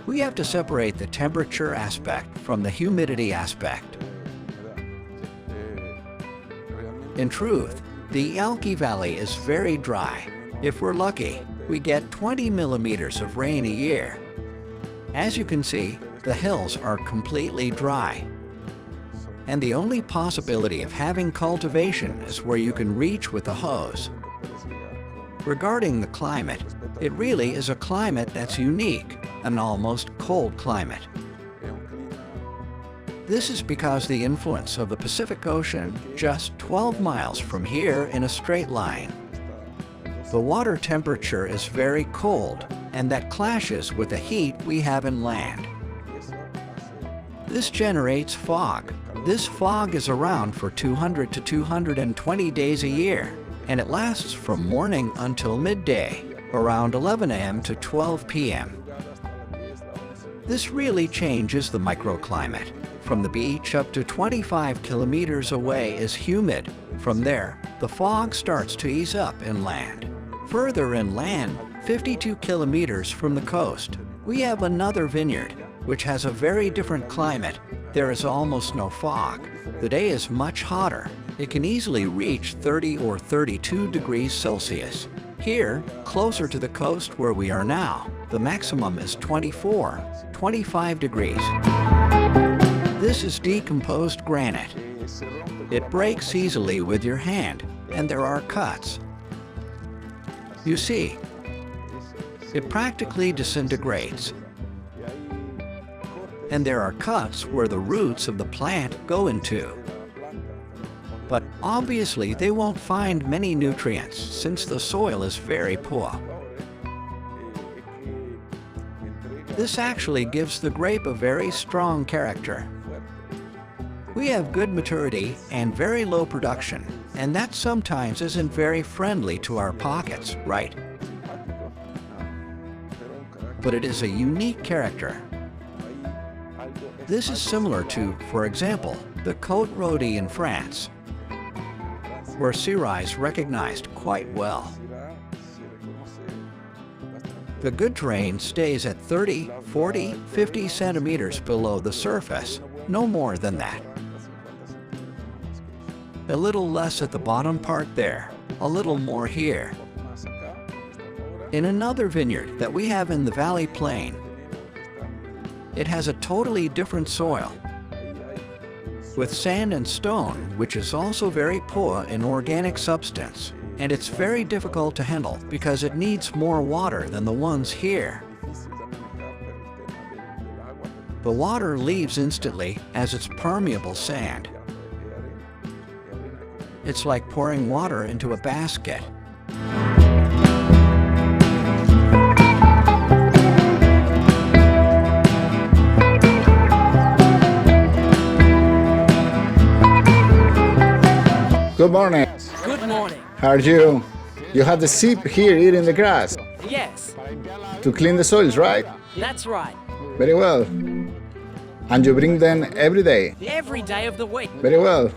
We have to separate the temperature aspect from the humidity aspect. In truth, the Elqui Valley is very dry. If we're lucky, we get 20 millimeters of rain a year. As you can see, the hills are completely dry. And the only possibility of having cultivation is where you can reach with a hose. Regarding the climate, it really is a climate that's unique, an almost cold climate. This is because the influence of the Pacific Ocean just 12 miles from here in a straight line. The water temperature is very cold, and that clashes with the heat we have inland. This generates fog. This fog is around for 200 to 220 days a year, and it lasts from morning until midday, around 11 a.m. to 12 p.m. This really changes the microclimate. From the beach up to 25 kilometers away is humid. From there, the fog starts to ease up inland. Further inland, 52 kilometers from the coast, we have another vineyard, which has a very different climate. There is almost no fog. The day is much hotter. It can easily reach 30 or 32 degrees Celsius. Here, closer to the coast where we are now, the maximum is 24, 25 degrees. This is decomposed granite. It breaks easily with your hand, and there are cuts. You see, it practically disintegrates. And there are cuts where the roots of the plant go into. But obviously they won't find many nutrients since the soil is very poor. This actually gives the grape a very strong character. We have good maturity and very low production, and that sometimes isn't very friendly to our pockets, right? But it is a unique character. This is similar to, for example, the Côte Rôtie in France, where Syrah is recognized quite well. The good terrain stays at 30, 40, 50 centimeters below the surface, no more than that. A little less at the bottom part there, a little more here. In another vineyard that we have in the Valley Plain, it has a totally different soil, with sand and stone, which is also very poor in organic substance, and it's very difficult to handle because it needs more water than the ones here. The water leaves instantly as it's permeable sand. It's like pouring water into a basket. Good morning. Good morning. How are you? You have the sheep here eating the grass. Yes, To clean the soils, right? that's right. Very well. And you bring them every day. Every day of the week. Very well.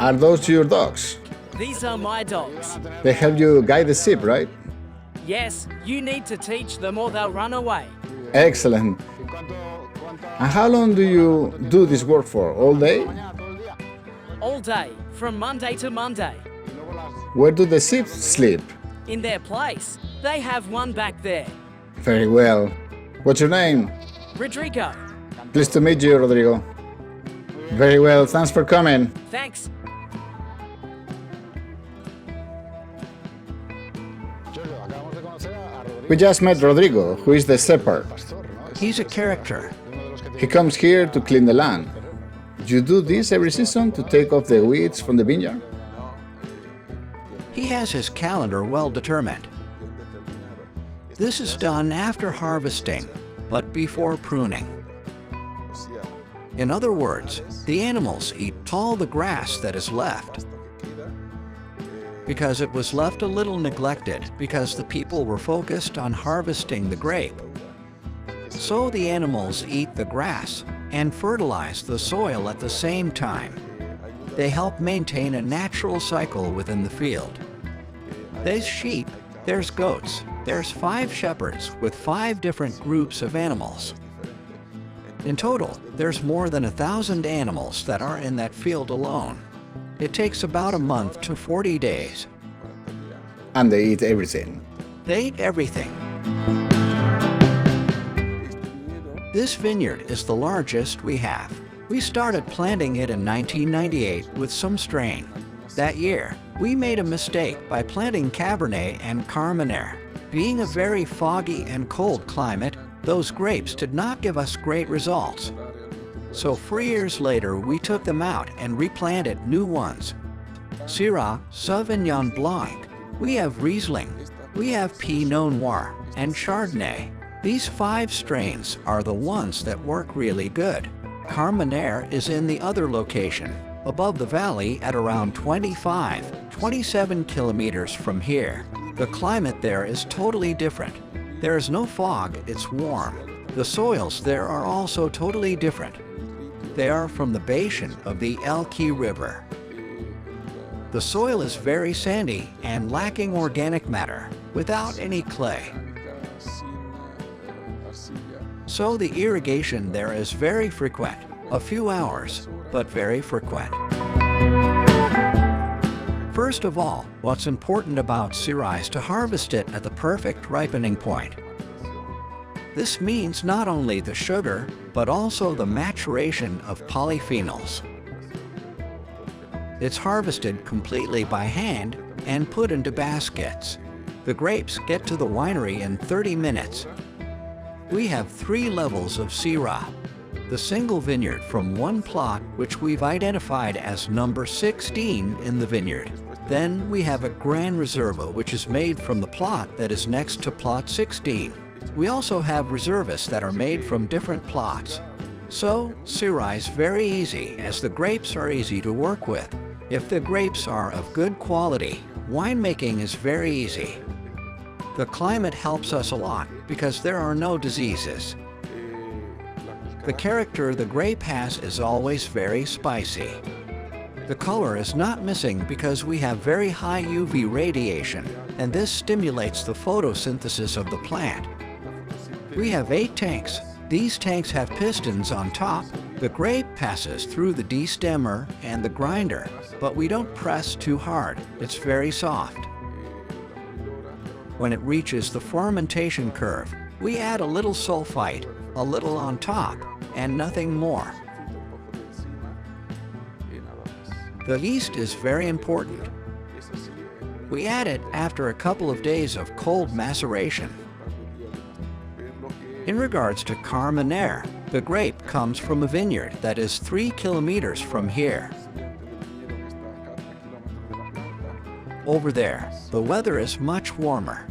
Are those your dogs? These are my dogs. They help you guide the sheep, right? Yes, you need to teach them or they'll run away. Excellent. And how long do you do this work for? All day? All day, from Monday to Monday. Where do the sheep sleep? In their place. They have one back there. Very well. What's your name? Rodrigo. Pleased to meet you, Rodrigo. Very well. Thanks for coming. Thanks. We just met Rodrigo, who is the shepherd. He's a character. He comes here to clean the land. You do this every season to take off the weeds from the vineyard? He has his calendar well determined. This is done after harvesting, but before pruning. In other words, the animals eat all the grass that is left, because it was left a little neglected because the people were focused on harvesting the grape. So the animals eat the grass and fertilize the soil at the same time. They help maintain a natural cycle within the field. There's sheep, there's goats, There's 5 shepherds with 5 different groups of animals. In total, there's more than 1,000 animals that are in that field alone. It takes about a month to 40 days. And they eat everything. They eat everything. This vineyard is the largest we have. We started planting it in 1998 with some strain. That year, we made a mistake by planting Cabernet and Carmenere. Being a very foggy and cold climate, those grapes did not give us great results. So 4 years later, we took them out and replanted new ones. Syrah, Sauvignon Blanc. We have Riesling. We have Pinot Noir and Chardonnay. These 5 strains are the ones that work really good. Carmenere is in the other location, above the valley at around 27 kilometers from here. The climate there is totally different. There is no fog, it's warm. The soils there are also totally different. They are from the basin of the Elqui River. The soil is very sandy and lacking organic matter, without any clay. So the irrigation there is very frequent, a few hours, but very frequent. First of all, what's important about Syrah is to harvest it at the perfect ripening point. This means not only the sugar, but also the maturation of polyphenols. It's harvested completely by hand and put into baskets. The grapes get to the winery in 30 minutes. We have 3 levels of Syrah. The single vineyard from one plot, which we've identified as number 16 in the vineyard. Then we have a Gran Reserva, which is made from the plot that is next to plot 16. We also have reservas that are made from different plots. So, Syrah is very easy, as the grapes are easy to work with. If the grapes are of good quality, winemaking is very easy. The climate helps us a lot because there are no diseases. The character the grape has is always very spicy. The color is not missing because we have very high UV radiation, and this stimulates the photosynthesis of the plant. We have 8 tanks. These tanks have pistons on top. The grape passes through the destemmer and the grinder, but we don't press too hard. It's very soft. When it reaches the fermentation curve, we add a little sulfite, a little on top, and nothing more. The yeast is very important. We add it after a couple of days of cold maceration. In regards to Carmenere, the grape comes from a vineyard that is 3 kilometers from here. Over there, the weather is much warmer.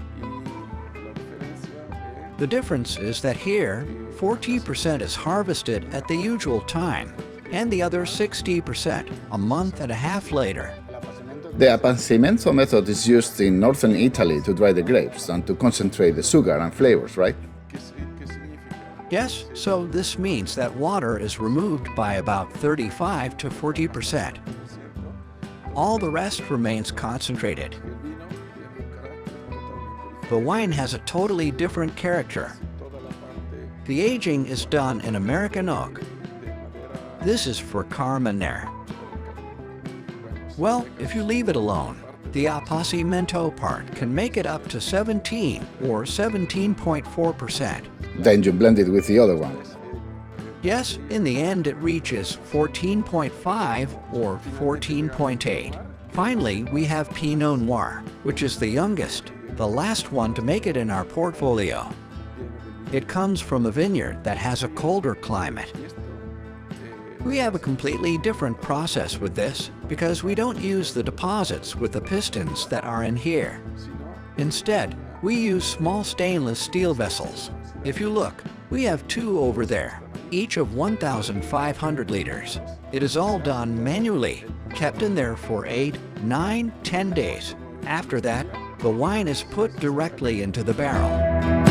The difference is that here, 40% is harvested at the usual time, and the other 60% a month and a half later. The appassimento method is used in northern Italy to dry the grapes and to concentrate the sugar and flavors, right? Yes, so this means that water is removed by about 35 to 40%. All the rest remains concentrated. The wine has a totally different character. The aging is done in American oak. This is for Carmenere. Well, if you leave it alone, the appassimento part can make it up to 17 or 17.4%. Then you blend it with the other one. Yes, in the end it reaches 14.5 or 14.8. Finally, we have Pinot Noir, which is the youngest, the last one to make it in our portfolio. It comes from a vineyard that has a colder climate. We have a completely different process with this because we don't use the deposits with the pistons that are in here. Instead, we use small stainless steel vessels. If you look, we have 2 over there, each of 1,500 liters. It is all done manually, kept in there for 8, 9, 10 days. After that, the wine is put directly into the barrel.